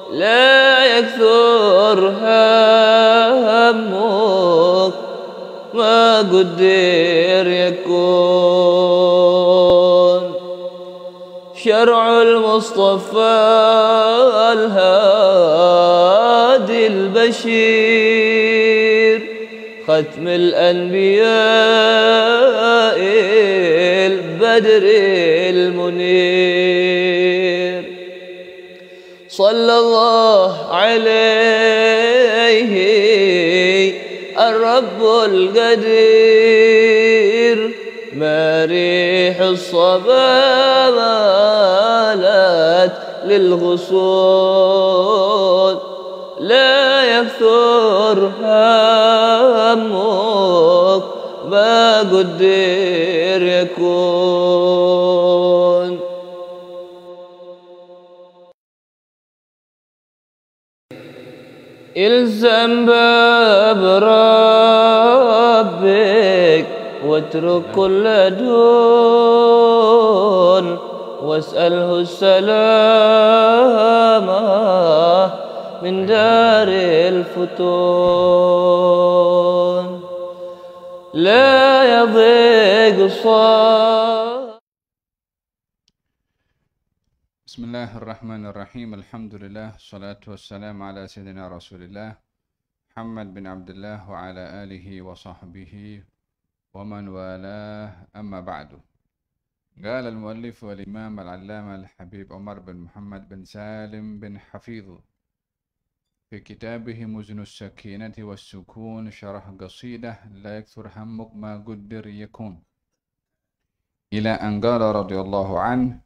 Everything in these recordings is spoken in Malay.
لا يكثر همك ما قدر يكون. شرع المصطفى الهادي البشير ختم الأنبياء البدر المنير. صلى الله عليه الرب القدير ما ريح الصبا مالت للغصون. لا يكثر همك ما قدر يكون. الزم باب ربك واترك كل دون واسأله السلامة من دار الفتون. لا يضيق الصاد. بسم الله الرحمن الرحيم. الحمد لله والصلاة والسلام على سيدنا رسول الله محمد بن عبد الله وعلى آله وصحبه ومن والاه. أما بعد. قال المؤلف والإمام العلامة الحبيب عمر بن محمد بن سالم بن حفيظ في كتابه مزن السكينة والسكون شرح قصيدة لا يكثر همك ما قدر يكون، إلى أن قال رضي الله عنه: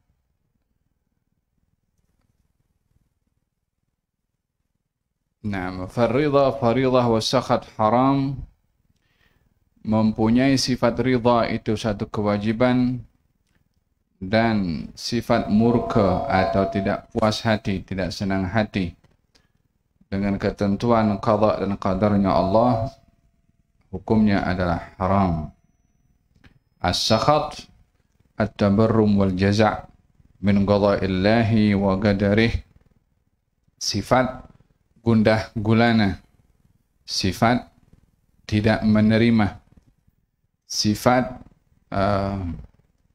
Nah, farridha faridah wasakhat haram. Mempunyai sifat ridha itu satu kewajiban, dan sifat murka atau tidak puas hati, tidak senang hati dengan ketentuan qada dan qadarnya Allah, hukumnya adalah haram. As-sakhat at-tabarrum wal jaza' min qada'illahi wa qadarih. Sifat gundah gulana, sifat tidak menerima, sifat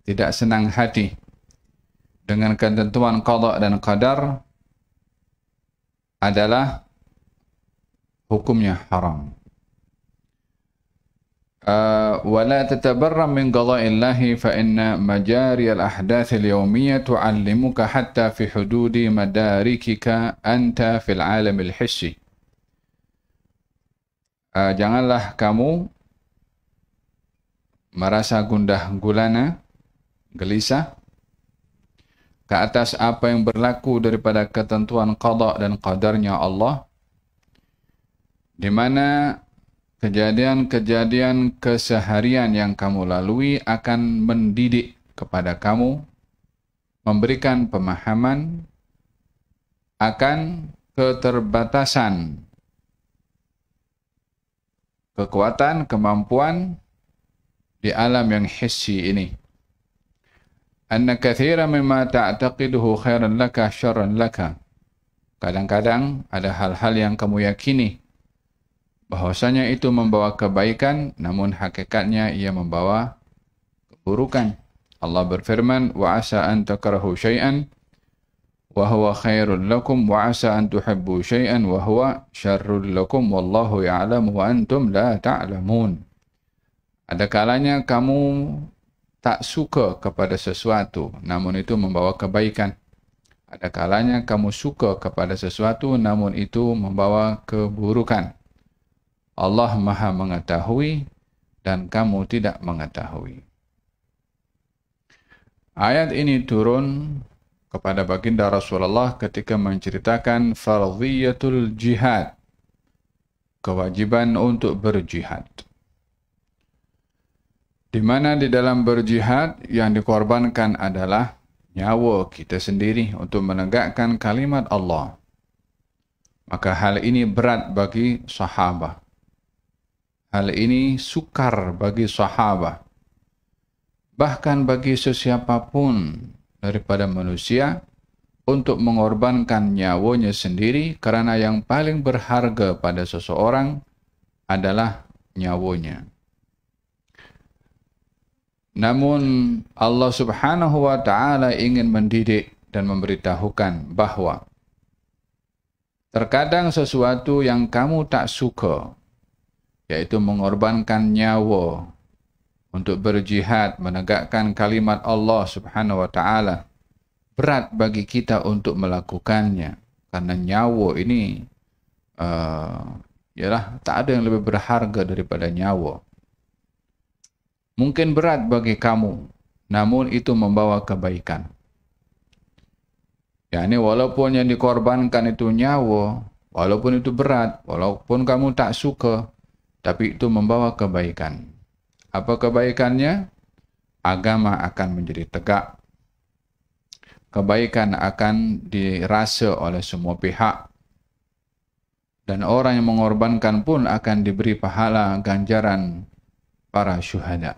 tidak senang hati dengan ketentuan qada dan qadar adalah hukumnya haram. ولا تتبرم من قضاء الله فإن مجاري الأحداث اليومية تعلمك حتى في حدود مداركك أنت في العالم الحسي. Janganlah kamu merasa gundah gulana, gelisah ke atas apa yang berlaku daripada ketentuan qada dan qadarnya Allah, di mana kejadian-kejadian keseharian yang kamu lalui akan mendidik kepada kamu, memberikan pemahaman akan keterbatasan kekuatan, kemampuan di alam yang hissi ini. Anna katsira mimma ta'taqiduhu khairan laka syarran laka. Kadang-kadang ada hal-hal yang kamu yakini bahwasanya itu membawa kebaikan, namun hakikatnya ia membawa keburukan. Allah berfirman, wa asa an takrahu syai'an wa huwa khairul lakum wa asa an tuhibbu syai'an wa huwa syarrul lakum wallahu ya'lamu wa antum la ta'lamun. Ada kalanya kamu tak suka kepada sesuatu, namun itu membawa kebaikan. Ada kalanya kamu suka kepada sesuatu, namun itu membawa keburukan. Allah Maha mengetahui dan kamu tidak mengetahui. Ayat ini turun kepada baginda Rasulullah ketika menceritakan fardhiyatul jihad, kewajiban untuk berjihad. Di mana di dalam berjihad yang dikorbankan adalah nyawa kita sendiri untuk menegakkan kalimat Allah. Maka hal ini berat bagi sahabat. Hal ini sukar bagi sahabat. Bahkan bagi sesiapapun daripada manusia untuk mengorbankan nyawanya sendiri kerana yang paling berharga pada seseorang adalah nyawanya. Namun Allah Subhanahu wa taala ingin mendidik dan memberitahukan bahawa terkadang sesuatu yang kamu tak suka, yaitu mengorbankan nyawa untuk berjihad menegakkan kalimat Allah Subhanahu wa taala, berat bagi kita untuk melakukannya karena nyawa ini ialah tak ada yang lebih berharga daripada nyawa. Mungkin berat bagi kamu, namun itu membawa kebaikan. Yani walaupun yang dikorbankan itu nyawa, walaupun itu berat, walaupun kamu tak suka, tapi itu membawa kebaikan. Apa kebaikannya? Agama akan menjadi tegak. Kebaikan akan dirasa oleh semua pihak. Dan orang yang mengorbankan pun akan diberi pahala ganjaran para syuhada.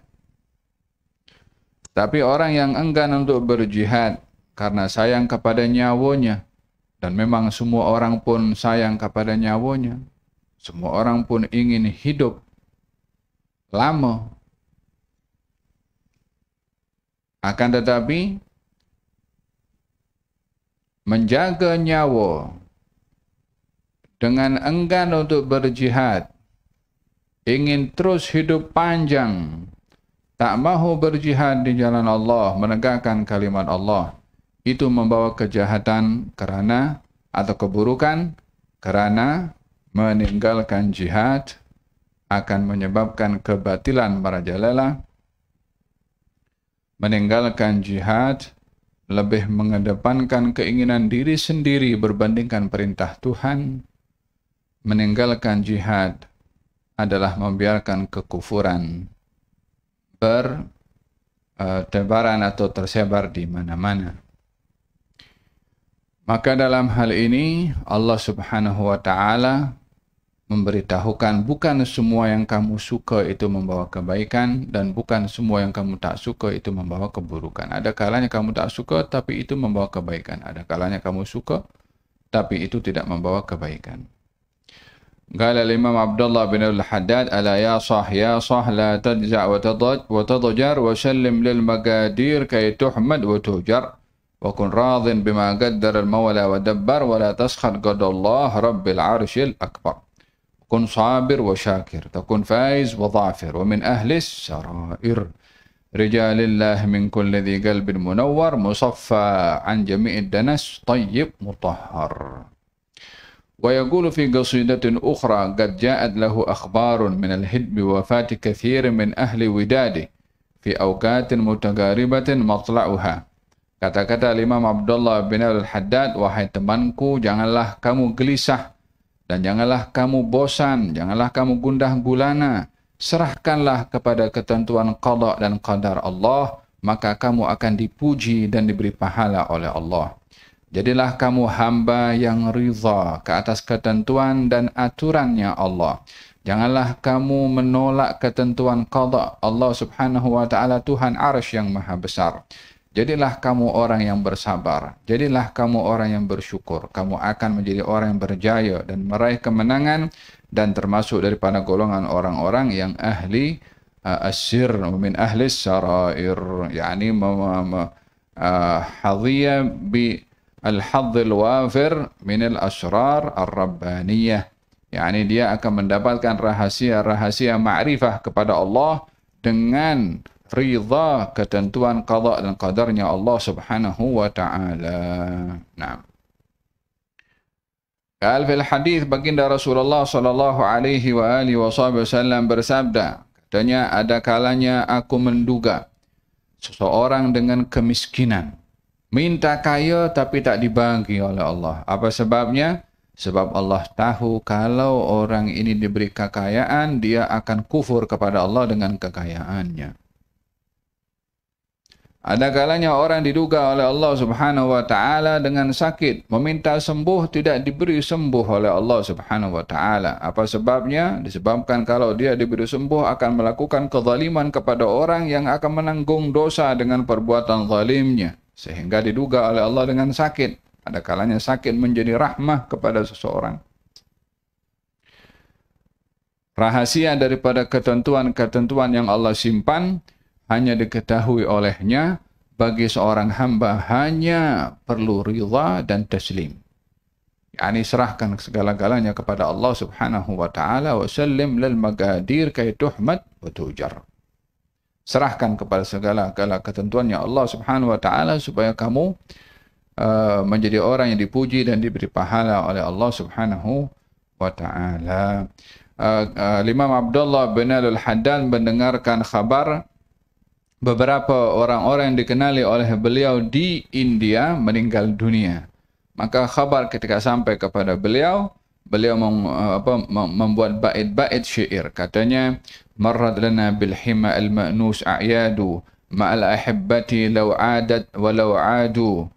Tapi orang yang enggan untuk berjihad karena sayang kepada nyawanya, dan memang semua orang pun sayang kepada nyawanya, semua orang pun ingin hidup lama, akan tetapi menjaga nyawa dengan enggan untuk berjihad, ingin terus hidup panjang, tak mahu berjihad di jalan Allah, menegakkan kalimat Allah, itu membawa kejahatan kerana atau keburukan kerana meninggalkan jihad akan menyebabkan kebatilan merajalela. Meninggalkan jihad lebih mengedepankan keinginan diri sendiri berbandingkan perintah Tuhan. Meninggalkan jihad adalah membiarkan kekufuran bertebaran atau tersebar di mana-mana. Maka dalam hal ini Allah Subhanahu wa taala memberitahukan bukan semua yang kamu suka itu membawa kebaikan dan bukan semua yang kamu tak suka itu membawa keburukan. Ada kalanya kamu tak suka tapi itu membawa kebaikan. Ada kalanya kamu suka tapi itu tidak membawa kebaikan. Qala Imam Abdullah bin al-Haddad, ala ya sah la tadja' wa tadjar wa sallim lil magadir kay tuhmad wa tujar wa kun radin bima qaddara al-mawla wa dabbar wa la taskhad qadallah rabbil arshil akbar. Kun sabir wa syakir takun faiz wa dhafir wa min ahlis sarair rijalillah min kulli dhi qalbin munawwar musaffa an jami'id danas tayyib mutahhar. ويقول في قصيدة أخرى قد جاءت له أخبار من الهد بوفاة كثير من أهل وداده في أوقات متقاربة مطلعها. Kata-kata Imam Abdullah bin al-Haddad, wahai temanku, janganlah kamu gelisah dan janganlah kamu bosan, janganlah kamu gundah gulana. Serahkanlah kepada ketentuan qada dan qadar Allah, maka kamu akan dipuji dan diberi pahala oleh Allah. Jadilah kamu hamba yang ridha ke atas ketentuan dan aturannya Allah. Janganlah kamu menolak ketentuan qada Allah Subhanahu wa taala, Tuhan Arsy yang maha besar. Jadilah kamu orang yang bersabar. Jadilah kamu orang yang bersyukur. Kamu akan menjadi orang yang berjaya dan meraih kemenangan dan termasuk daripada golongan orang-orang yang ahli as-sir min ahli sarair, yakni hadhiya bi al-hadzil wafir minal asrar ar-rabbaniyah. Yani dia akan mendapatkan rahasia-rahasia ma'rifah kepada Allah dengan ridha ketentuan qada dan qadarnya Allah Subhanahu wa ta'ala. Nah. Qal fil hadis baginda Rasulullah sallallahu alaihi wa alihi wasallam bersabda, katanya ada kalanya aku menduga seseorang dengan kemiskinan minta kaya tapi tak dibagi oleh Allah. Apa sebabnya? Sebab Allah tahu kalau orang ini diberi kekayaan, dia akan kufur kepada Allah dengan kekayaannya. Ada kalanya orang diduga oleh Allah Subhanahu wa taala dengan sakit, meminta sembuh tidak diberi sembuh oleh Allah Subhanahu wa taala. Apa sebabnya? Disebabkan kalau dia diberi sembuh akan melakukan kezaliman kepada orang yang akan menanggung dosa dengan perbuatan zalimnya, sehingga diduga oleh Allah dengan sakit. Ada kalanya sakit menjadi rahmah kepada seseorang. Rahasia daripada ketentuan-ketentuan yang Allah simpan hanya diketahui olehnya. Bagi seorang hamba hanya perlu ridha dan taslim. Yani serahkan segala-galanya kepada Allah Subhanahu wa taala wa sallim lil maqadir kay tuhmad wa tujar. Serahkan kepada segala-gala ketentuannya Allah Subhanahu wa taala supaya kamu menjadi orang yang dipuji dan diberi pahala oleh Allah Subhanahu wa taala. Imam Abdullah bin Al-Haddad mendengarkan kabar beberapa orang-orang yang dikenali oleh beliau di India meninggal dunia. Maka khabar ketika sampai kepada beliau membuat bait-bait syair. Katanya, marrad lana bil hima al ma'nus a'yadu ma'al ahibbati law 'adat wa law 'adu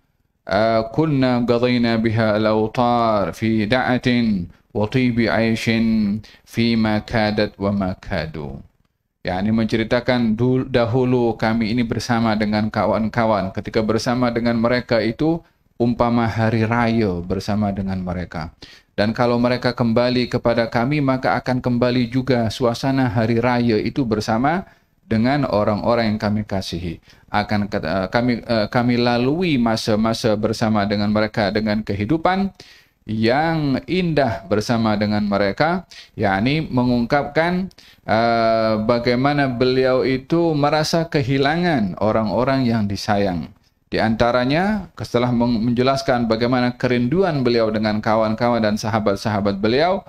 kunna qadayna biha al awtar fi da'atin wa tibi 'aishin fi ma kadat wa ma kadu. Yani menceritakan dahulu kami ini bersama dengan kawan-kawan. Ketika bersama dengan mereka itu umpama hari raya bersama dengan mereka. Dan kalau mereka kembali kepada kami, maka akan kembali juga suasana hari raya itu bersama dengan orang-orang yang kami kasihi. Akan kami lalui masa-masa bersama dengan mereka dengan kehidupan yang indah bersama dengan mereka, yakni mengungkapkan bagaimana beliau itu merasa kehilangan orang-orang yang disayang. Di antaranya, setelah menjelaskan bagaimana kerinduan beliau dengan kawan-kawan dan sahabat-sahabat beliau,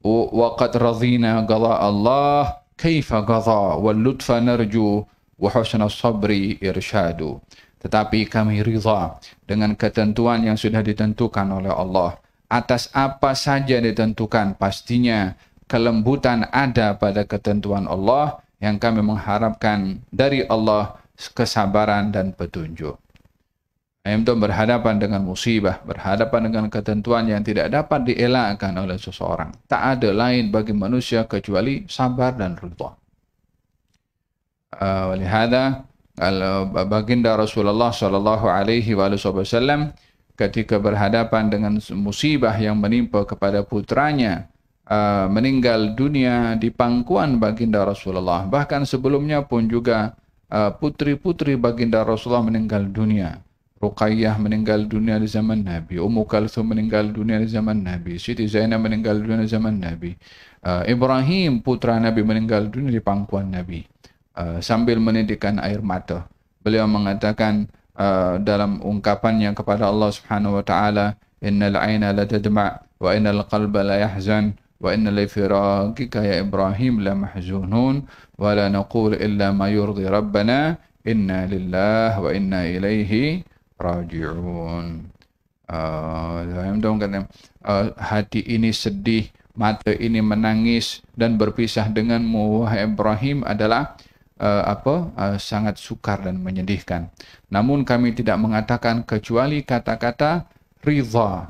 waqad radhina qada Allah kaifa qada wal lutfa narju wa husna sabri irsyadu. Tetapi kami ridha dengan ketentuan yang sudah ditentukan oleh Allah. Atas apa saja ditentukan, pastinya kelembutan ada pada ketentuan Allah yang kami mengharapkan dari Allah kesabaran dan petunjuk. Itu berhadapan dengan musibah, berhadapan dengan ketentuan yang tidak dapat dielakkan oleh seseorang. Tak ada lain bagi manusia kecuali sabar dan ridha. Walihada, baginda Rasulullah sallallahu alaihi wasallam ketika berhadapan dengan musibah yang menimpa kepada putranya, meninggal dunia di pangkuan baginda Rasulullah. Bahkan sebelumnya pun juga putri-putri baginda Rasulullah meninggal dunia. Ruqayyah meninggal dunia di zaman Nabi. Ummu Kalthum meninggal dunia di zaman Nabi. Siti Zainab meninggal dunia di zaman Nabi. Ibrahim putra Nabi meninggal dunia di pangkuan Nabi. Sambil menitikan air mata. Beliau mengatakan dalam ungkapannya kepada Allah Subhanahu wa taala, innal aina la tadma wa innal qalba la yahzan wa inna li firaqika ya Ibrahim la mahzunun wa la naqul illa ma yurdi rabbana inna lillahi wa inna ilaihi raji'un. Hati ini sedih, mata ini menangis dan berpisah denganmu wahai Ibrahim adalah sangat sukar dan menyedihkan. Namun kami tidak mengatakan kecuali kata-kata ridha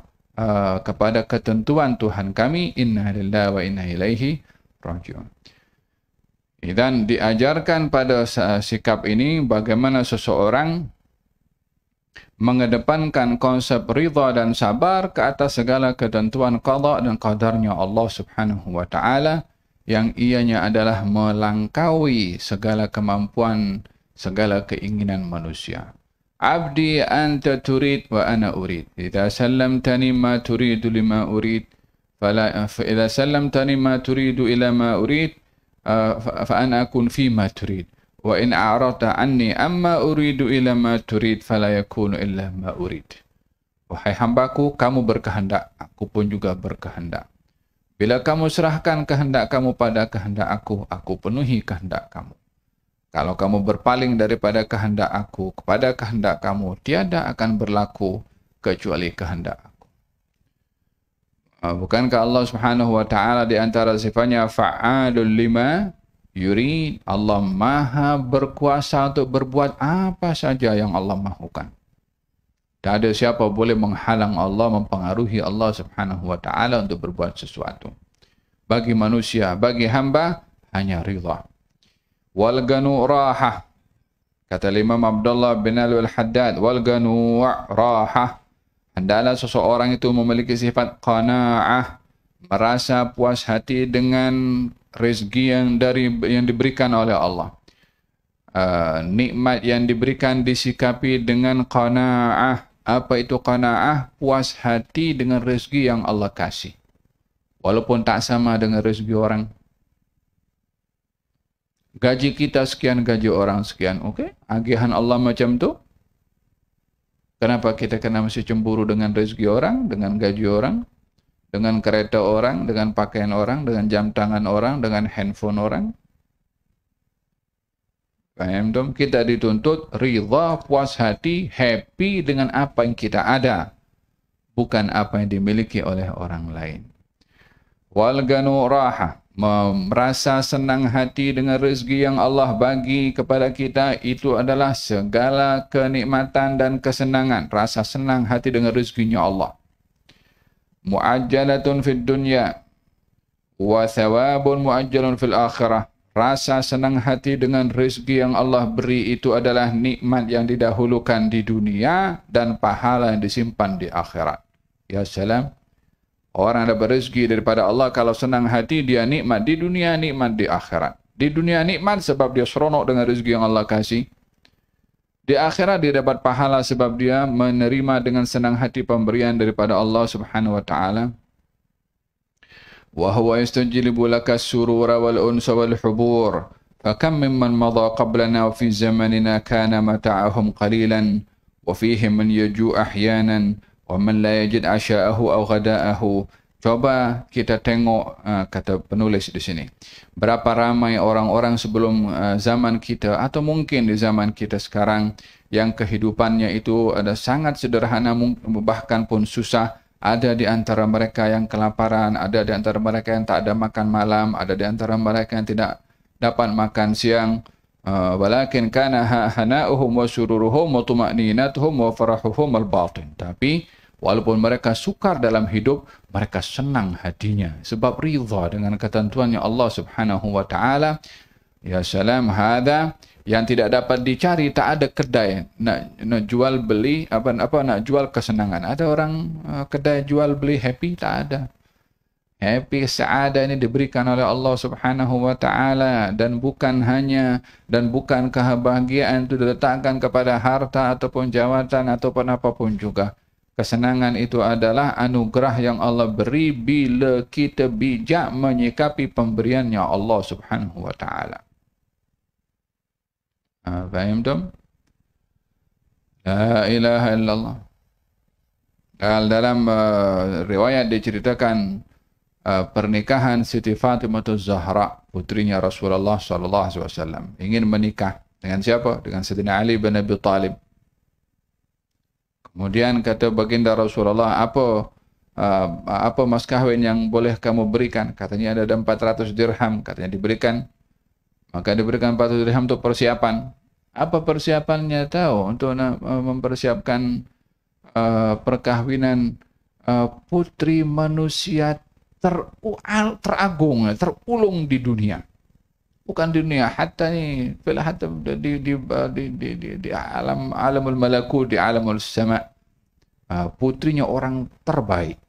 kepada ketentuan Tuhan kami, inna lillahi wa inna ilaihi raji'un. Dan diajarkan pada sikap ini bagaimana seseorang mengedepankan konsep ridha dan sabar ke atas segala ketentuan qada dan qadarnya Allah Subhanahu wa taala, yang ianya adalah melangkaui segala kemampuan, segala keinginan manusia. Abdi anta turid wa ana urid. Idza sallamtani ma turidu lima urid, fala idza sallamtani ma turidu ila ma urid, fa ana akun fi ma turid. Wa in a'rata anni amma uridu ila ma turid fala yakunu illa ma urid. Wahai hambaku, kamu berkehendak, aku pun juga berkehendak. Bila kamu serahkan kehendak kamu pada kehendak aku penuhi kehendak kamu. Kalau kamu berpaling daripada kehendak aku kepada kehendak kamu, tiada akan berlaku kecuali kehendak aku. Bukankah Allah Subhanahu wa taala di antara sifatnya fa'alul lima yurid? Allah Maha berkuasa untuk berbuat apa saja yang Allah mahukan. Tak ada siapa boleh menghalang Allah, mempengaruhi Allah Subhanahu wa taala untuk berbuat sesuatu. Bagi manusia, bagi hamba hanya ridha. Wal ganu rahah. Kata Imam Abdullah bin Al-Haddad, wal ganu rahah. Hendaklah seseorang itu memiliki sifat qanaah, merasa puas hati dengan rezeki yang diberikan oleh Allah. Nikmat yang diberikan disikapi dengan qanaah. Apa itu qanaah? Puas hati dengan rezeki yang Allah kasih. Walaupun tak sama dengan rezeki orang. Gaji kita sekian, gaji orang sekian. Okey, agihan Allah macam tu. Kenapa kita kena mesti cemburu dengan rezeki orang, dengan gaji orang, dengan kereta orang, dengan pakaian orang, dengan jam tangan orang, dengan handphone orang? Faham tak? Kita dituntut rida, puas hati, happy dengan apa yang kita ada, bukan apa yang dimiliki oleh orang lain. Wal ganu raha, merasa senang hati dengan rezeki yang Allah bagi kepada kita, itu adalah segala kenikmatan dan kesenangan. Rasa senang hati dengan rezekinya Allah. Mu'ajjalatun fid dunya wa thawabun mu'ajjalun fil akhirah. Rasa senang hati dengan rezeki yang Allah beri itu adalah nikmat yang didahulukan di dunia dan pahala yang disimpan di akhirat. Ya salam. Orang dapat rezeki daripada Allah, kalau senang hati dia nikmat di dunia, nikmat di akhirat. Di dunia nikmat sebab dia seronok dengan rezeki yang Allah kasih. Di akhirat dia dapat pahala sebab dia menerima dengan senang hati pemberian daripada Allah Subhanahu wa taala. Wa huwa yastajlibu laka as-surura wal unsa wal hubur. Fakam mimman madha qablana wa fi zamanina kana mata'ahum qalilan wa fihim man yaju ahyanan wa man la yajid asha'ahu aw ghada'ahu. Coba kita tengok, kata penulis di sini, berapa ramai orang-orang sebelum zaman kita atau mungkin di zaman kita sekarang yang kehidupannya itu ada sangat sederhana, bahkan pun susah. Ada di antara mereka yang kelaparan, ada di antara mereka yang tak ada makan malam, ada di antara mereka yang tidak dapat makan siang. Walakin kana hana'uhum wa sururuhum wa tuma'ninatuhum wa farahuhum al-batin. Tapi walaupun mereka sukar dalam hidup, mereka senang hatinya sebab ridha dengan ketentuannya Allah Subhanahu wa taala. Ya salam, hada yang tidak dapat dicari. Tak ada kedai nak jual beli nak jual kesenangan. Ada orang kedai jual beli happy? Tak ada. Happy, saada ini diberikan oleh Allah Subhanahu wa taala, dan bukan kebahagiaan itu diletakkan kepada harta ataupun jawatan ataupun apapun juga. Kesenangan itu adalah anugerah yang Allah beri bila kita bijak menyikapi pemberiannya Allah Subhanahu wa taala. Faham tak? La ilaha illallah. Dalam riwayat diceritakan pernikahan Siti Fatimah Zahra, putrinya Rasulullah sallallahu alaihi wasallam, ingin menikah dengan siapa? Dengan Sayyidina Ali bin Abi Talib. Kemudian kata baginda Rasulullah, apa mas kahwin yang boleh kamu berikan? Katanya ada 400 dirham, katanya diberikan. Maka diberikan 400 dirham untuk persiapan. Apa persiapannya? Tahu, untuk mempersiapkan perkahwinan putri manusia teragung, terulung di dunia. Bukan di dunia, hatta ni, hatta di alamul malakut, di alamul sama. Putrinya orang terbaik.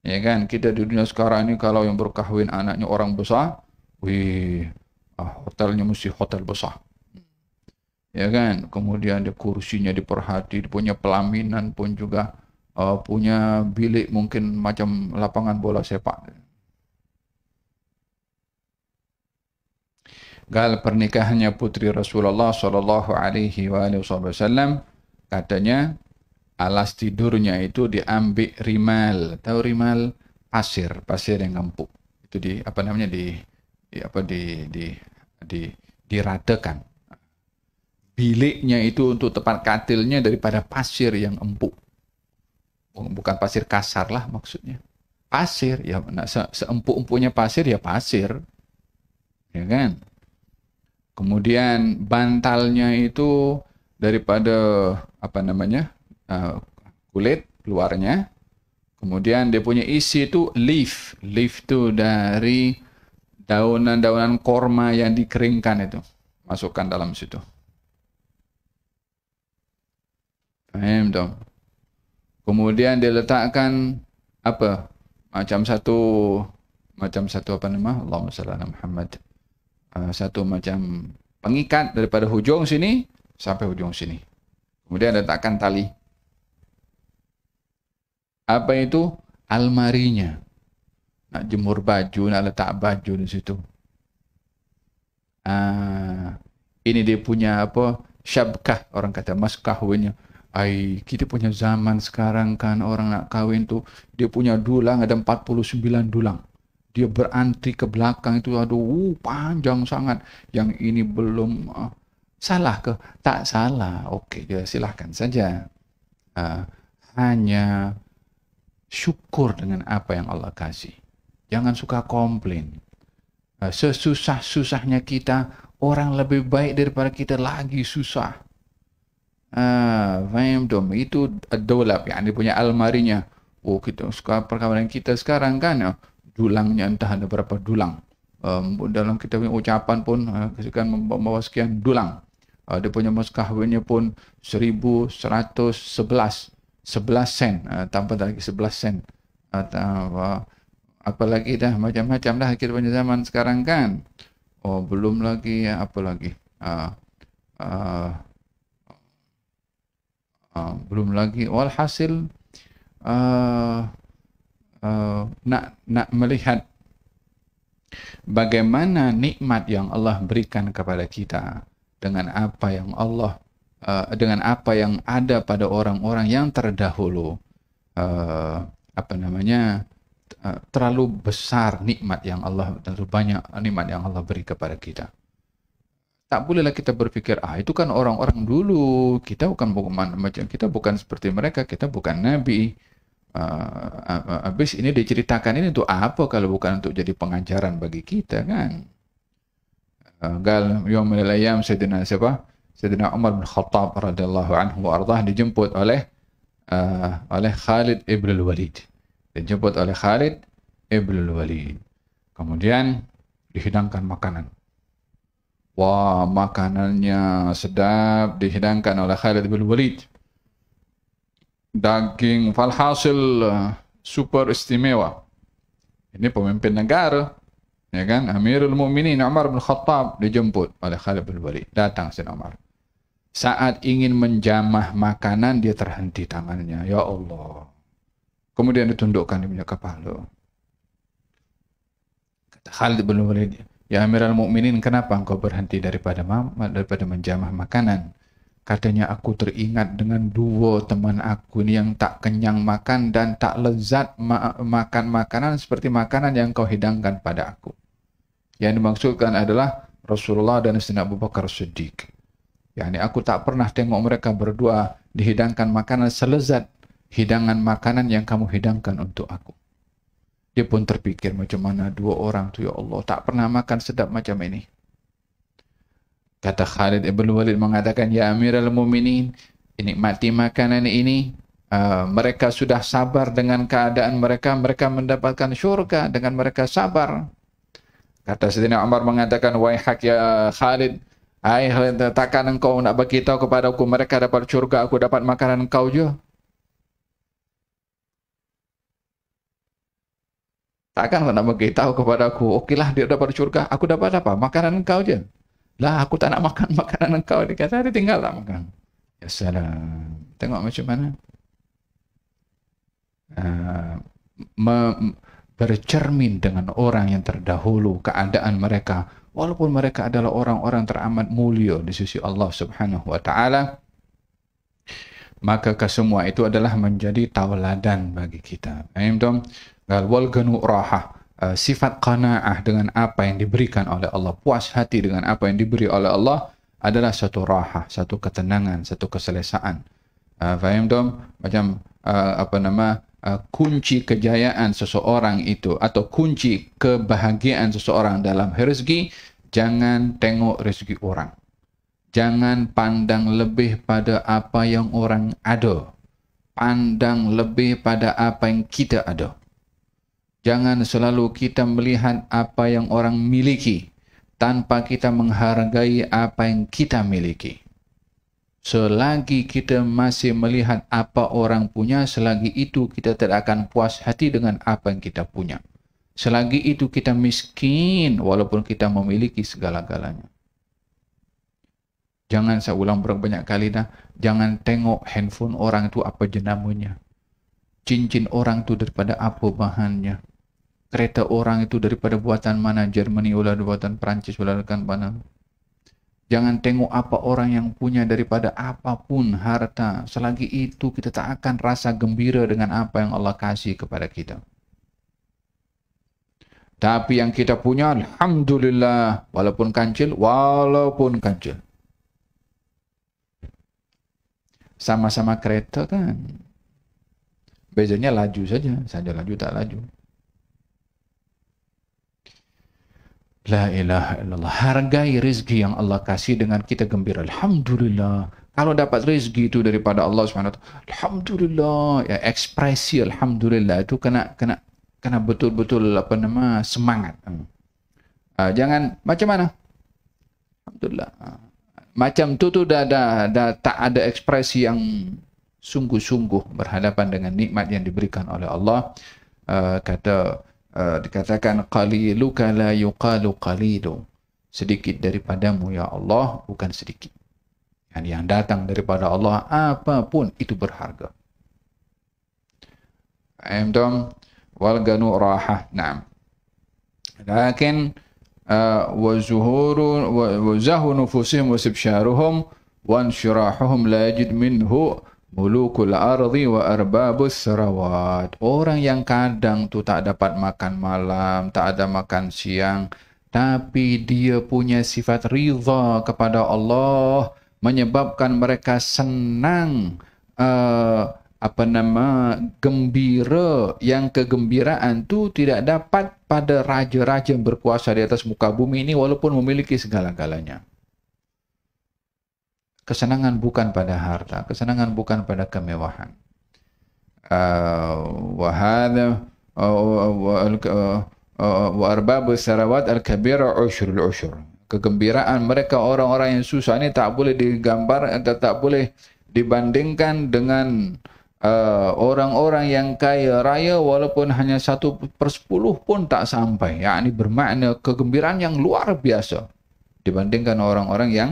Ya kan, kita di dunia sekarang ini kalau yang berkahwin anaknya orang besar, hotelnya mesti hotel besar. Ya kan, kemudian dia kursinya diperhati, dia punya pelaminan pun juga punya bilik mungkin macam lapangan bola sepak. Gal pernikahannya putri Rasulullah sallallahu alaihi wasallam, katanya alas tidurnya itu diambil rimal. Tahu rimal? Pasir yang empuk. Itu diratakan. Biliknya itu untuk tempat katilnya daripada pasir yang empuk. Bukan pasir kasar lah maksudnya. Pasir, ya seempuk-empuknya pasir ya pasir. Ya kan? Kemudian bantalnya itu daripada kulit luarnya. Kemudian dia punya isi itu leaf. Leaf itu dari daunan-daunan korma yang dikeringkan itu. Masukkan dalam situ. Faham tak? Kemudian dia letakkan apa? Macam satu apa nama? Allahumma salli ala Muhammad. Satu macam pengikat daripada hujung sini sampai hujung sini. Kemudian letakkan tali. Apa itu? Almarinya. Nak jemur baju, nak letak baju di situ. Ini dia punya apa? Syabkah, orang kata mas kahwinnya. Kita punya zaman sekarang kan orang nak kahwin tu dia punya dulang ada 49 dulang. Dia berantri ke belakang itu aduh panjang sangat. Yang ini belum salah ke? Tak salah. Okey, silahkan saja. Hanya syukur dengan apa yang Allah kasih. Jangan suka komplain. Sesusah-susahnya kita, orang lebih baik daripada kita lagi susah. Faham tu? Itu ad-dawlab, yang dia punya almarinya. Kita perkawinan kita sekarang kan, dulangnya entah ada berapa dulang. Dalam kita punya ucapan pun, kan membawa sekian dulang. Dia punya mas kahwinnya pun 1111 sen, tambah lagi 11 sen. Apa lagi dah, macam-macam dah kita punya zaman sekarang kan. Belum lagi, apa lagi? Belum lagi. Walhasil, nak melihat bagaimana nikmat yang Allah berikan kepada kita dengan apa yang Allah dengan apa yang ada pada orang-orang yang terdahulu. Terlalu besar nikmat yang Allah, terlalu banyak nikmat yang Allah beri kepada kita. Tak bolehlah kita berfikir, itu kan orang-orang dulu, kita bukan seperti mereka, kita bukan nabi. Habis ini diceritakan ini untuk apa kalau bukan untuk jadi pengajaran bagi kita kan? Yaumul ayyam Sayyidina Umar bin Khattab radhiyallahu anhu wa ardhah dijemput oleh Khalid ibn al-Walid. Dijemput oleh Khalid ibn al-Walid. Kemudian dihidangkan makanan. Wah, makanannya sedap dihidangkan oleh Khalid bin Walid. Daging falhasil super istimewa. Ini pemimpin negara, ya kan? Amirul Mukminin Umar bin Khattab dijemput oleh Khalid bin Walid. Datang Sayyidina Umar. Saat ingin menjamah makanan, dia terhenti tangannya. Ya Allah. Kemudian ditundukkan di punya kepala. Kata Khalid bin Walid, ya Amirul Mukminin, kenapa engkau berhenti daripada menjamah makanan? Katanya, aku teringat dengan dua teman aku ini yang tak kenyang makan dan tak lezat makan makanan seperti makanan yang kau hidangkan pada aku. Yang dimaksudkan adalah Rasulullah dan Sayyidina Abu Bakar Siddiq. Yani aku tak pernah tengok mereka berdua dihidangkan makanan selezat hidangan makanan yang kamu hidangkan untuk aku. Dia pun terpikir macam mana dua orang tu, ya Allah, tak pernah makan sedap macam ini. Kata Khalid ibn Walid mengatakan, ya Amirul Mukminin, nikmati makanan ini. Mereka sudah sabar dengan keadaan mereka. Mereka mendapatkan syurga dengan mereka sabar. Kata Sayyidina Umar mengatakan, waihak ya Khalid. Hai Khalid, takkan engkau nak beritahu kepada aku mereka dapat syurga, aku dapat makanan engkau je? Takkan nak beritahu kepada aku, okeylah dia dapat syurga, aku dapat apa? Makanan engkau je. Lah, aku tak nak makan makanan engkau. Dia kata, dia tinggal tak makan. Ya salam. Tengok macam mana. Bercermin dengan orang yang terdahulu, keadaan mereka. Walaupun mereka adalah orang-orang teramat mulia di sisi Allah subhanahu wa ta'ala. Maka kesemua itu adalah menjadi tauladan bagi kita. Faham? Wal ganu rahah. Sifat qanaah dengan apa yang diberikan oleh Allah, puas hati dengan apa yang diberi oleh Allah adalah satu rahah, satu ketenangan, satu keselesaan. Faham dong? Macam kunci kejayaan seseorang itu atau kunci kebahagiaan seseorang dalam rezeki, jangan tengok rezeki orang. Jangan pandang lebih pada apa yang orang ada. Pandang lebih pada apa yang kita ada. Jangan selalu kita melihat apa yang orang miliki tanpa kita menghargai apa yang kita miliki. Selagi kita masih melihat apa orang punya, selagi itu kita tidak akan puas hati dengan apa yang kita punya. Selagi itu kita miskin walaupun kita memiliki segala-galanya. Jangan saya ulang berbanyak kali dah, jangan tengok handphone orang itu apa jenamanya. Cincin orang itu daripada apa bahannya. Kereta orang itu daripada buatan mana, Germany ulah buatan Perancis ulah kan mana. Jangan tengok apa orang yang punya daripada apapun harta. Selagi itu kita tak akan rasa gembira dengan apa yang Allah kasih kepada kita. Tapi yang kita punya, alhamdulillah, walaupun kancil. Sama-sama kereta kan. Bezanya laju saja laju tak laju. La ilaha illallah. Hargai rezeki yang Allah kasih dengan kita gembira. Alhamdulillah. Kalau dapat rezeki itu daripada Allah SWT, alhamdulillah. Ya, ekspresi alhamdulillah itu kena betul-betul semangat. Jangan macam mana? Alhamdulillah. Macam tu dah tak ada ekspresi yang sungguh-sungguh berhadapan dengan nikmat yang diberikan oleh Allah. Dikatakan qaliluka la yuqalu qalilu. Sedikit daripadamu ya Allah bukan sedikit. Yang datang daripada Allah apapun itu berharga. Aimdom wal ganu rahah. Naam. Lakin wa zuhuru wa zahu nufusihim wa sibsharuhum wa anshirahuhum la yajid minhu mulukul ardi wa arbabus sarawat. Orang yang kadang tu tak dapat makan malam, tak ada makan siang, tapi dia punya sifat ridha kepada Allah, menyebabkan mereka senang, gembira, yang kegembiraan tu tidak dapat pada raja-raja yang berkuasa di atas muka bumi ini walaupun memiliki segala-galanya. Kesenangan bukan pada harta, kesenangan bukan pada kemewahan. Wa arbabus sarawat al-kabira ushrul ushr. Kegembiraan mereka orang-orang yang susah ini tak boleh digambar atau tak boleh dibandingkan dengan orang-orang yang kaya raya walaupun hanya 1/10 pun tak sampai. Yakni bermakna kegembiraan yang luar biasa dibandingkan orang-orang yang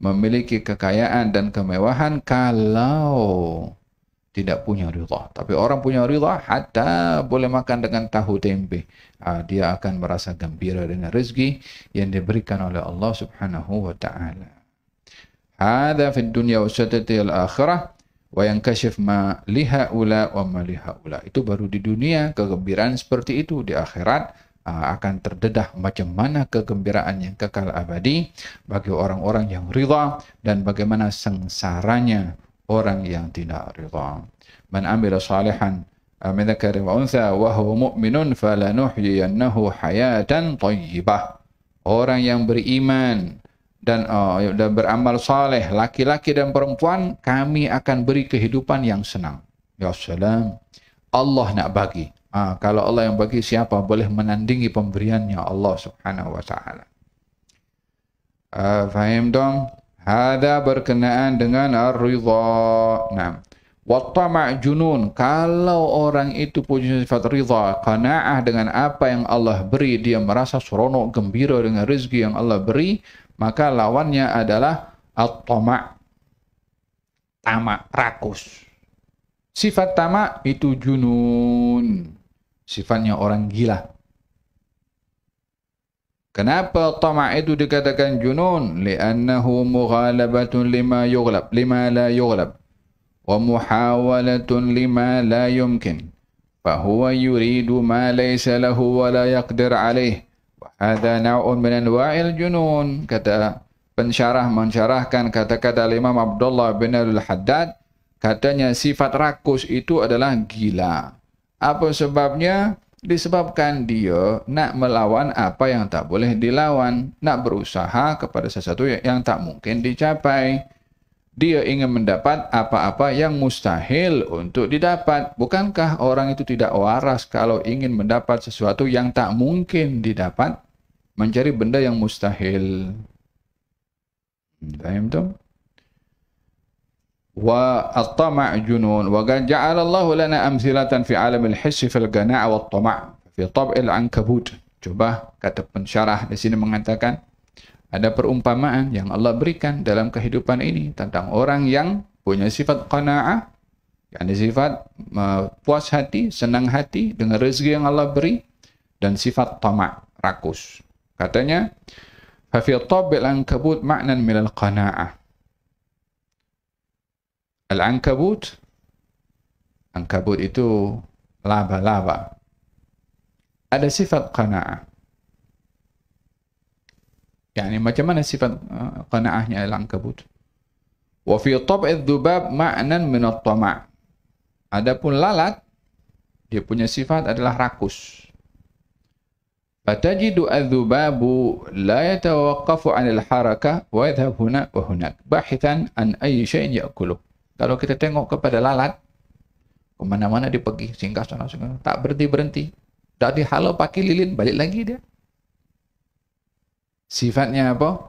memiliki kekayaan dan kemewahan kalau tidak punya ridha. Tapi orang punya ridha, hatta boleh makan dengan tahu tempe, dia akan merasa gembira dengan rezeki yang diberikan oleh Allah Subhanahu wa taala. Hadza fid dunya wa satati al akhirah wa yankashif ma lihaula wa ma lihaula. Itu baru di dunia kegembiraan seperti itu, di akhirat akan terdedah macam mana kegembiraan yang kekal abadi bagi orang-orang yang ridha dan bagaimana sengsaranya orang yang tidak ridha. Man amila salihan min dzakarin wa untha wa huwa mu'minun falanuhyiyannahu hayatan thayyibah. Orang yang beriman dan beramal saleh, laki-laki dan perempuan, kami akan beri kehidupan yang senang. Ya salam. Allah nak bagi. Kalau Allah yang bagi, siapa boleh menandingi pemberiannya Allah Subhanahu wa taala. Faham dong? Hada berkenaan dengan ar-ridha. Nah, wa tama' junun. Kalau orang itu punya sifat ridha, qanaah dengan apa yang Allah beri, dia merasa seronok gembira dengan rezeki yang Allah beri, maka lawannya adalah at-tama'. Tamak, rakus. Sifat tamak itu junun. Sifatnya orang gila. Kenapa tamak itu dikatakan junun? Li'annahu mughalabatun lima la yughlab. Wa muhawalatun lima la yumkin. Fahuwa yuridu ma laysa lahu wa la yaqdir alaih. Wa hadha naw'un min anwa'il junun. Kata pensyarah mensyarahkan kata-kata Imam Abdullah bin al-Haddad, katanya sifat rakus itu adalah gila. Apa sebabnya? Disebabkan dia nak melawan apa yang tak boleh dilawan, nak berusaha kepada sesuatu yang tak mungkin dicapai. Dia ingin mendapat apa-apa yang mustahil untuk didapat. Bukankah orang itu tidak waras kalau ingin mendapat sesuatu yang tak mungkin didapat? Mencari benda yang mustahil. Faham tu? Wa at-tama' junun wa qad ja'ala Allahu lana amthilatan fi 'alam al-hiss fi al-qana' wa at-tama' fi tab' al-ankabut. Coba kata pensyarah di sini mengatakan ada perumpamaan yang Allah berikan dalam kehidupan ini tentang orang yang punya sifat qanaa'ah, yakni sifat puas hati, senang hati dengan rezeki yang Allah beri, dan sifat tama', rakus. Katanya, fa fi tab' al-ankabut ma'nan min al-qanaa'ah. Al-ankabut, ankabut itu laba-laba. Ada sifat qanaa'ah. Yani macam mana sifat qanaa'ahnya al-ankabut? Wa fi tab'i dzubab ma'nan min at-tama'. Adapun lalat, dia punya sifat adalah rakus. Fatajidu adzubabu la yatawaqqafu 'anil harakah wa yadhhab huna wa hunak bahithan an ayyi shay'in ya'kuluh. Kalau kita tengok kepada lalat, ke mana-mana dia pergi, singgah sana, tak berhenti-berhenti. Dah dihalau pakai lilin, balik lagi dia. Sifatnya apa?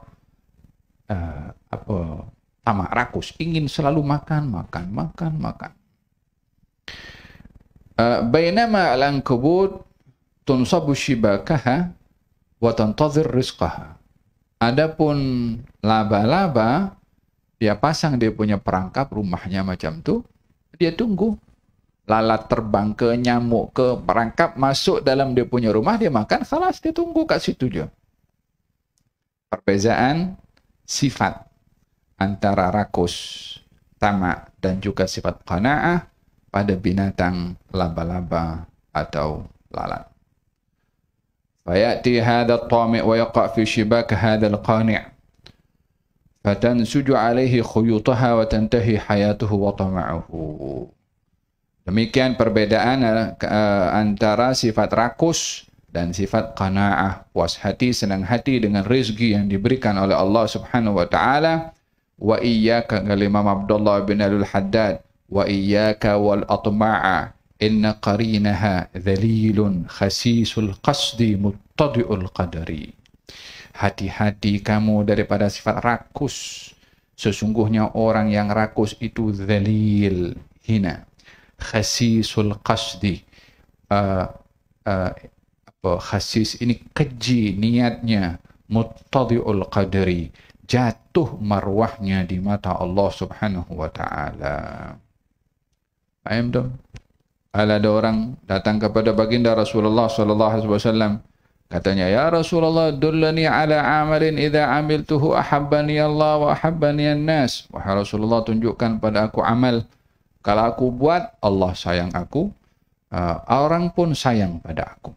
Tamak, rakus, ingin selalu makan. Bainama al-ankabut tunsabu shibakaha wa tantazir rizqaha. Adapun laba-laba, dia pasang dia punya perangkap rumahnya macam tu, dia tunggu. Lalat terbang ke, nyamuk ke, perangkap masuk dalam dia punya rumah, dia makan, khalas, dia tunggu kat situ je. Perbezaan sifat antara rakus, tamak dan juga sifat qanaa'ah pada binatang laba-laba atau lalat. Fayati hadha at-tami' wa yaqa' fi shibak hadha al-qani' fatansuju alaihi khuyutaha wa tantahi hayatuhu wa tama'uhu. Demikian perbedaan antara sifat rakus dan sifat qanaa'ah, puas hati, senang hati dengan rezeki yang diberikan oleh Allah Subhanahu wa taala. Wa iyyaka, Imam Abdullah bin Al-Haddad, wa iyyaka wal atma'a inna qarinaha dhalilun khasisul qasdi muttadi'ul qadari. Hati-hati kamu daripada sifat rakus. Sesungguhnya orang yang rakus itu dhalil, hina. Khasisul qasdi, khasis ini keji niatnya, muttadi'ul qadri, jatuh marwahnya di mata Allah Subhanahu wa taala. Paham tak? Ada orang datang kepada baginda Rasulullah sallallahu alaihi wasallam, katanya, ya Rasulullah, dullani ala amalin idza amiltuhu ahabbani Allah wa ahabbani an-nas. Wahai Rasulullah, tunjukkan pada aku amal, kalau aku buat, Allah sayang aku, orang pun sayang pada aku.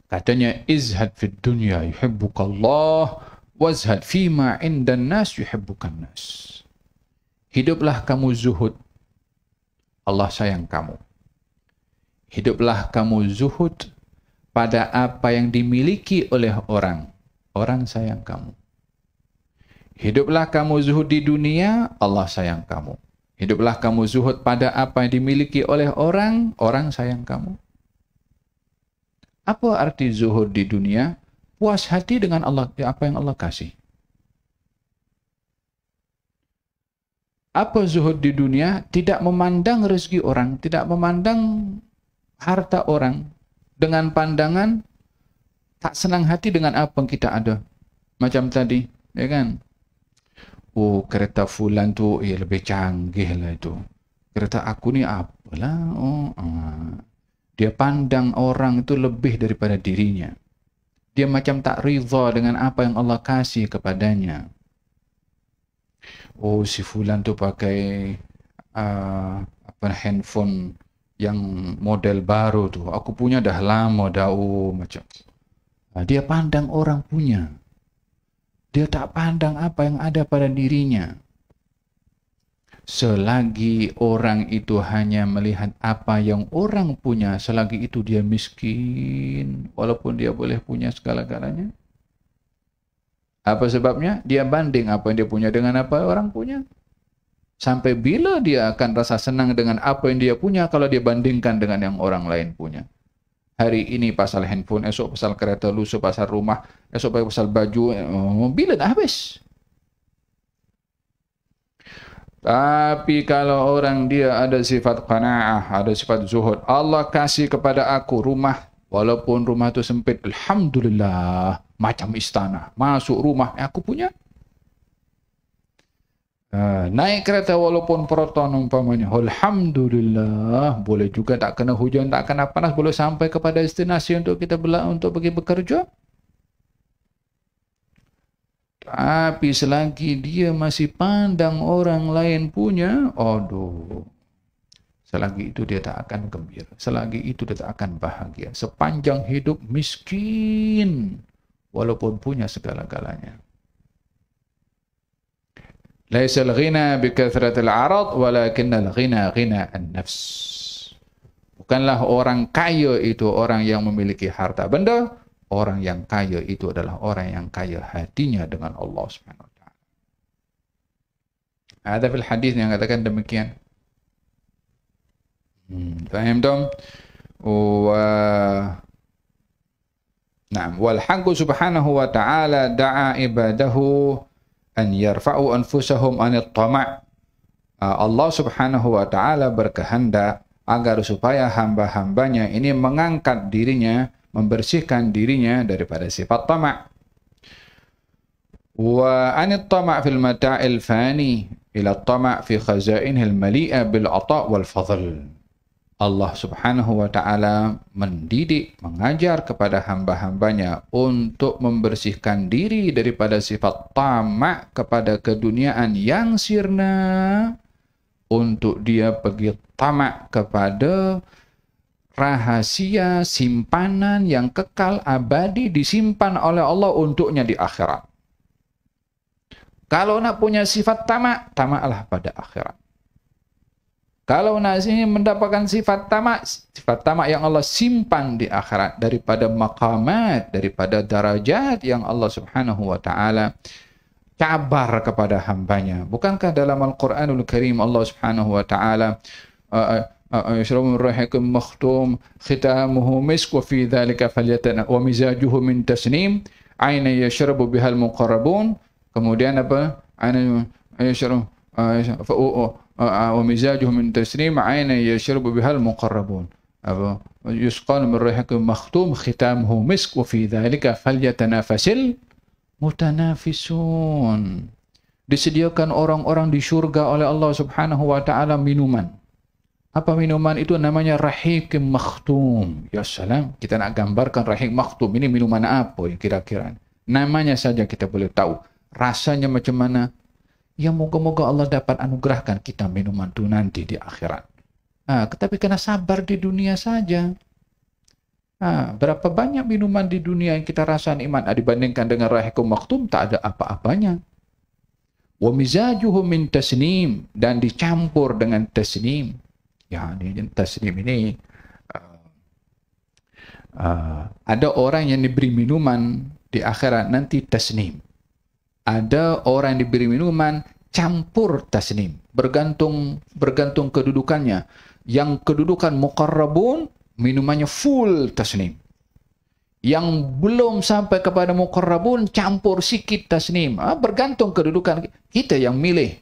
Katanya, izhad fid dunya yuhibbukallah, wazhad fima indan nas yuhibbukan nas. Hiduplah kamu zuhud, Allah sayang kamu. Hiduplah kamu zuhud pada apa yang dimiliki oleh orang, orang sayang kamu. Hiduplah kamu zuhud di dunia, Allah sayang kamu. Hiduplah kamu zuhud pada apa yang dimiliki oleh orang, orang sayang kamu. Apa arti zuhud di dunia? Puas hati dengan Allah, apa yang Allah kasih. Apa zuhud di dunia? Tidak memandang rezeki orang, tidak memandang harta orang, dengan pandangan tak senang hati dengan apa yang kita ada. Macam tadi, ya kan? Oh, kereta fulan tu lebih canggih lah itu. Kereta aku ni apalah. Dia pandang orang itu lebih daripada dirinya. Dia macam tak ridha dengan apa yang Allah kasih kepadanya. Oh, si fulan tu pakai handphone yang model baru tu. Aku punya dah lama dah. Macam. Dia pandang orang punya. Dia tak pandang apa yang ada pada dirinya. Selagi orang itu hanya melihat apa yang orang punya, selagi itu dia miskin, walaupun dia boleh punya segala-galanya. Apa sebabnya? Dia banding apa yang dia punya dengan apa yang orang punya. Sampai bila dia akan rasa senang dengan apa yang dia punya kalau dia bandingkan dengan yang orang lain punya. Hari ini pasal handphone, esok pasal kereta, lusa pasal rumah, esok pasal baju, bila dah habis? Tapi kalau orang dia ada sifat qanaah, ada sifat zuhud, Allah kasih kepada aku rumah, walaupun rumah itu sempit, alhamdulillah, macam istana. Masuk rumah aku punya. Naik kereta walaupun proton umpamanya, alhamdulillah, boleh juga tak kena hujan, tak kena panas, boleh sampai kepada destinasi untuk kita untuk pergi bekerja. Tapi selagi dia masih pandang orang lain punya, aduh, selagi itu dia tak akan gembira, selagi itu dia tak akan bahagia. Sepanjang hidup miskin, walaupun punya segala-galanya. Laisal ghina bi kathratil arad, walakinnal ghina ghina an-nafs. Bukanlah orang kaya itu orang yang memiliki harta benda. Orang yang kaya itu adalah orang yang kaya hatinya dengan Allah Subhanahu wa taala. Ada fil hadis yang katakan demikian. Faham dong? Naam, wal haqqu subhanahu wa ta'ala da'a ibadahu an yarfa'u anfusahum anit tama'. Allah Subhanahu wa taala berkehendak agar supaya hamba-hambanya ini mengangkat dirinya, membersihkan dirinya daripada sifat tamak. Wa anit tamak fil mata'il fani ila tamak fi khazainil mali'a bil ata' wal fadl. Allah Subhanahu wa taala mendidik, mengajar kepada hamba-hambanya untuk membersihkan diri daripada sifat tamak kepada keduniaan yang sirna, untuk dia pergi tamak kepada rahasia simpanan yang kekal abadi disimpan oleh Allah untuknya di akhirat. Kalau nak punya sifat tamak, tamaklah pada akhirat. Kalau nak mendapatkan sifat tamak yang Allah simpan di akhirat daripada maqamat, daripada darajat yang Allah Subhanahu wa taala cabar kepada hambanya. Bukankah dalam Al-Quranul Karim Allah Subhanahu wa taala يشرب من ريحك مختوم ختامه مسك وفي ذلك فليتنافس ومزاجه من تسنيم عين يشرب بها المقربون. Kemudian apa? عين يشرب ومزاجه من تسنيم عين يشرب بها المقربون. يسقى من ريحك مختوم ختامه مسك وفي ذلك فليتنافس المتنافسون. Disediakan orang-orang di surga oleh Allah Subhanahu wa taala minuman. Apa minuman itu? Namanya Rahiq Makhtum. Ya salam, kita nak gambarkan Rahiq Makhtum ini minuman apa ya kira-kira? Namanya saja kita boleh tahu. Rasanya macam mana? Ya moga-moga Allah dapat anugerahkan kita minuman itu nanti di akhirat. Tetapi kena sabar di dunia saja. Berapa banyak minuman di dunia yang kita rasa nikmat dibandingkan dengan Rahiq Makhtum, tak ada apa-apanya. Wa mizajuhu min tasnim, dan dicampur dengan tasnim. Ya, ini tasnim ini ada orang yang diberi minuman di akhirat nanti tasnim. Ada orang yang diberi minuman campur tasnim, bergantung kedudukannya. Yang kedudukan muqarrabun, minumannya full tasnim. Yang belum sampai kepada muqarrabun, campur sikit tasnim. Bergantung kedudukan kita yang milih.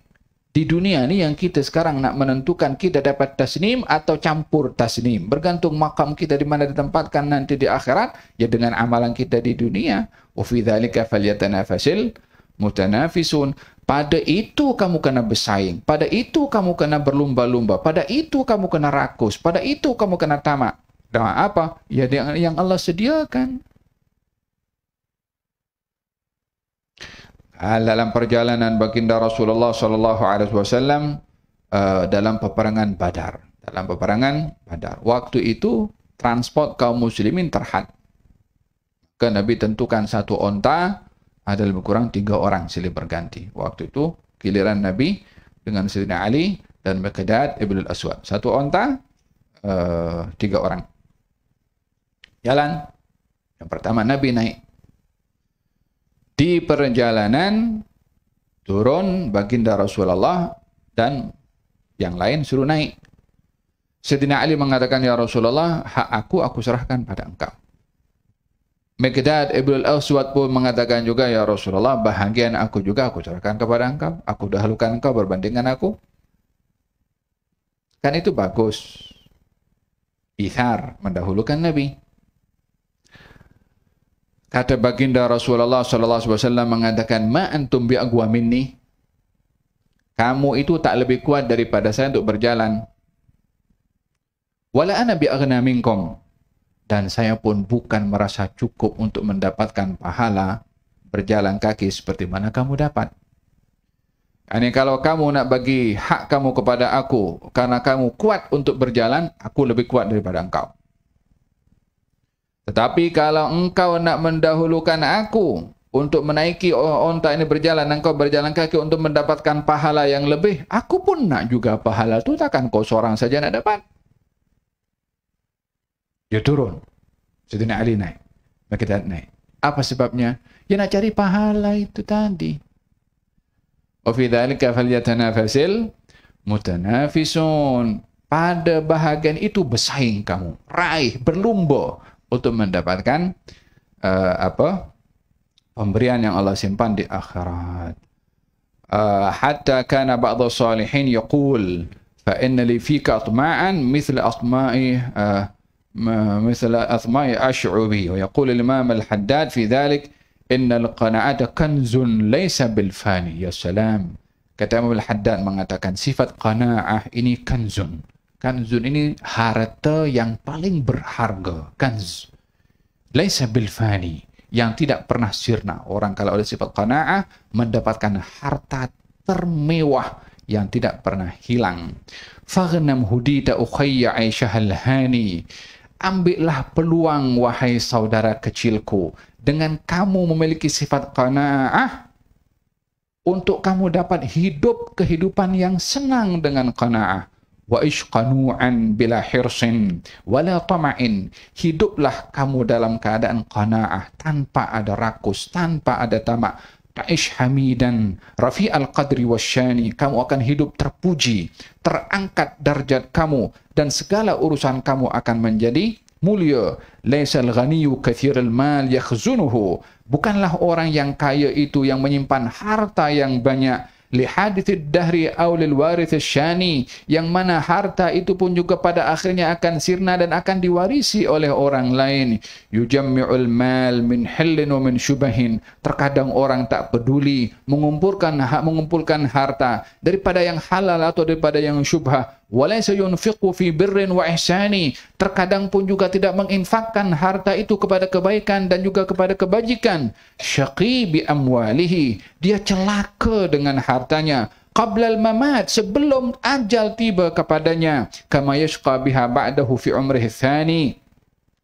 Di dunia ni yang kita sekarang nak menentukan kita dapat tasnim atau campur tasnim. Bergantung makam kita di mana ditempatkan nanti di akhirat, ya dengan amalan kita di dunia. Wa fi dzalika falyatanafasil mutanafisun. Pada itu kamu kena bersaing. Pada itu kamu kena berlumba-lumba. Pada itu kamu kena rakus. Pada itu kamu kena tamak. Dengan apa? Ya yang Allah sediakan. Dalam perjalanan baginda Rasulullah sallallahu alaihi wasallam dalam peperangan Badar. Waktu itu transport kaum muslimin terhad. Nabi tentukan satu onta ada lebih kurang 3 orang silih berganti. Waktu itu giliran Nabi dengan Sayyidina Ali dan Miqdad ibn al-Aswad. Satu onta 3 orang. Jalan. Yang pertama Nabi naik. Di perjalanan turun baginda Rasulullah dan yang lain suruh naik. Sayyidina Ali mengatakan, ya Rasulullah, hak aku serahkan pada engkau. Miqdad ibn al-Aswad pun mengatakan juga, ya Rasulullah, bahagian aku juga aku serahkan kepada engkau. Aku dahulukan engkau berbandingkan aku. Kan itu bagus. Ithar, mendahulukan Nabi. Kata baginda Rasulullah SAW mengatakan, ma antum bi aqwa minni. Kamu itu tak lebih kuat daripada saya untuk berjalan. Wala ana bi aghna minkum. Dan saya pun bukan merasa cukup untuk mendapatkan pahala berjalan kaki seperti mana kamu dapat. Ini kalau kamu nak bagi hak kamu kepada aku karena kamu kuat untuk berjalan, aku lebih kuat daripada engkau. Tetapi kalau engkau nak mendahulukan aku untuk menaiki onta ini berjalan, engkau berjalan kaki untuk mendapatkan pahala yang lebih, aku pun nak juga pahala itu, takkan kau seorang saja nak dapat. Dia turun. Sayyidina Ali naik. Miqdad naik. Apa sebabnya? Dia nak cari pahala itu tadi. Wa fi dzalika falyatanafasil mutanafisun. Pada bahagian itu bersaing kamu, raih, berlumba untuk mendapatkan pemberian yang Allah simpan di akhirat. Hatta kana ba'd as-salihin yaqul fa inna li fika atma'an mithla atma'i مثل أثماء أشعبي. ويقول الإمام الحداد في ذلك إن القناعة كنز ليس بالفاني. يا سلام. Kata Imam Al-Haddad mengatakan sifat qanaah ini kanzun. Kanzun ini harta yang paling berharga. Kanz. Laisa bilfani. Yang tidak pernah sirna. Orang kalau ada sifat qanaah mendapatkan harta termewah yang tidak pernah hilang. Faghnam hudita ukhayya aisyahal hani. Ambillah peluang wahai saudara kecilku dengan kamu memiliki sifat qanaah untuk kamu dapat hidup kehidupan yang senang dengan qanaah. Wa ishqanu'an bila hirsin wala tama'in. Hiduplah kamu dalam keadaan qanaah tanpa ada rakus, tanpa ada tamak. Ta'ish hamidan rafi'al qadri wasyani. Kamu akan hidup terpuji, terangkat darjat kamu, dan segala urusan kamu akan menjadi mulia. Laisal ghaniyyu katsirul mal yakhzunuhu. Bukanlah orang yang kaya itu yang menyimpan harta yang banyak. Li hadithid dahri aw lil warith syani, yang mana harta itu pun juga pada akhirnya akan sirna dan akan diwarisi oleh orang lain. Yujammi'ul mal min hillin wa min syubahin. Terkadang orang tak peduli mengumpulkan harta daripada yang halal atau daripada yang syubhah. Walaysa yunfiqu fi birrin wa ihsani. Terkadang pun juga tidak menginfakkan harta itu kepada kebaikan dan juga kepada kebajikan. Syaqi bi amwalihi. Dia celaka dengan hartanya. Qablal mamat, sebelum ajal tiba kepadanya. Kama yashqa biha ba'dahu fi umrihi tsani.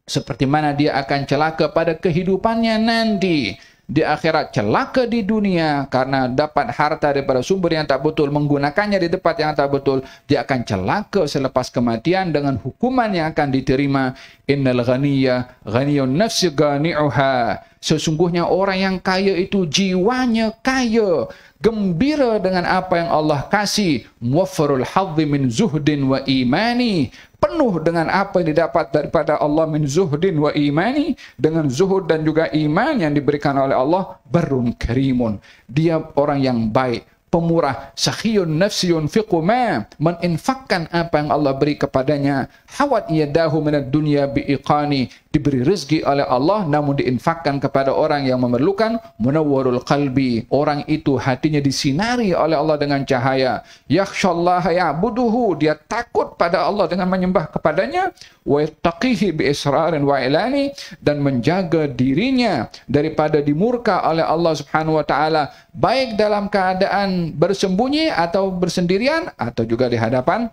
Seperti mana dia akan celaka pada kehidupannya nanti. Di akhirat, celaka di dunia karena dapat harta daripada sumber yang tak betul, menggunakannya di tempat yang tak betul. Dia akan celaka selepas kematian dengan hukuman yang akan diterima. Innal ghaniyya ghaniyun nafsi ghani'uha. Sesungguhnya orang yang kaya itu jiwanya kaya, gembira dengan apa yang Allah kasih. Muwaffarul hadzi min zuhdin wa imani. Penuh dengan apa yang didapat daripada Allah min zuhdin wa imani, dengan zuhud dan juga iman yang diberikan oleh Allah. Barun karimun, dia orang yang baik, pemurah. Sakhiyun nafsiyun fiquma, meninfakkan apa yang Allah beri kepadanya. Hawat yadahu minad dunya biiqani, diberi rezeki oleh Allah namun diinfakkan kepada orang yang memerlukan. Munawwarul qalbi, orang itu hatinya disinari oleh Allah dengan cahaya. Yakhshallaha ya'buduhu, dia takut pada Allah dengan menyembah kepadanya. Wa yattaqihi bi israrin wa ilani, dan menjaga dirinya daripada dimurka oleh Allah Subhanahu wa taala, baik dalam keadaan bersembunyi atau bersendirian atau juga di hadapan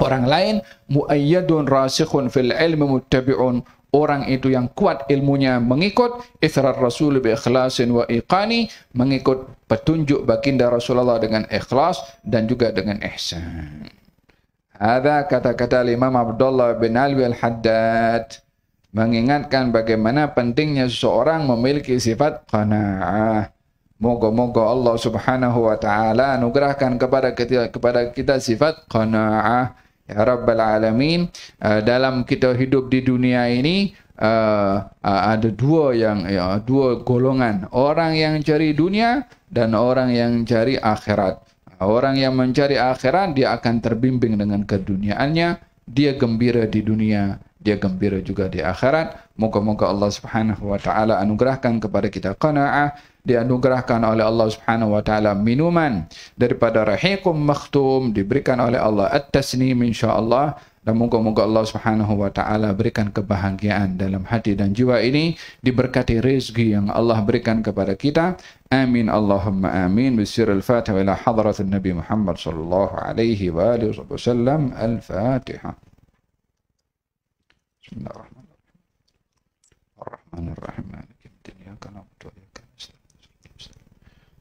orang lain. Muayyadun rasikhun fil ilmi muttabi'un, orang itu yang kuat ilmunya mengikut. Ithrar rasul bi ikhlasin wa iqani, mengikut petunjuk baginda Rasulullah dengan ikhlas dan juga dengan ihsan. Ada kata-kata Imam Abdullah bin Alwi Al-Haddad mengingatkan bagaimana pentingnya seseorang memiliki sifat qanaah. Moga-moga Allah Subhanahu wa taala anugerahkan kepada kita sifat qanaah Ya Rabbal Alamin, dalam kita hidup di dunia ini ada dua golongan, orang yang cari dunia dan orang yang cari akhirat. Orang yang mencari akhirat, dia akan terbimbing dengan keduniaannya, dia gembira di dunia, dia gembira juga di akhirat. Moga-moga Allah Subhanahu wa taala anugerahkan kepada kita qanaah, dianugerahkan oleh Allah Subhanahu wa taala minuman daripada Rahiqum Makhtum, diberikan oleh Allah at-tasnim insyaallah, dan moga-moga Allah Subhanahu wa taala berikan kebahagiaan dalam hati dan jiwa ini, diberkati rezeki yang Allah berikan kepada kita. Amin Allahumma amin. Bisirul Fatiha ila hadratin Nabi Muhammad sallallahu alaihi wa alihi wasallam. Al-Fatihah. Bismillahirrahmanirrahim. Ar-Rahmanir-Rahim. Maliki yaumiddin. Iyyaka na'budu wa iyyaka nasta'in.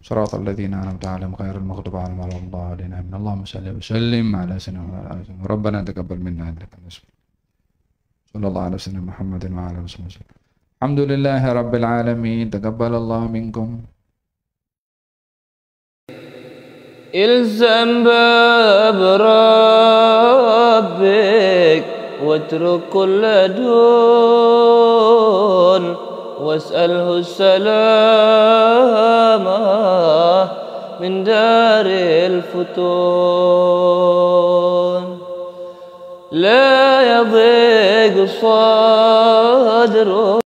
Shiratal ladzina an'amta 'alaihim ghairil maghdubi 'alaihim waladdallin. Amin. Allahumma shalli wa sallim 'ala sayyidina Rabbana taqabbal minna innaka antas samiul 'alim. Sallallahu 'ala sayyidina Muhammadin wa 'ala alihi wasallam. Alhamdulillahi rabbil alamin. Taqabbalallahu minkum. إلزم باب ربك واترك كل دون واسأله السلامة من دار الفتون لا يضيق صدره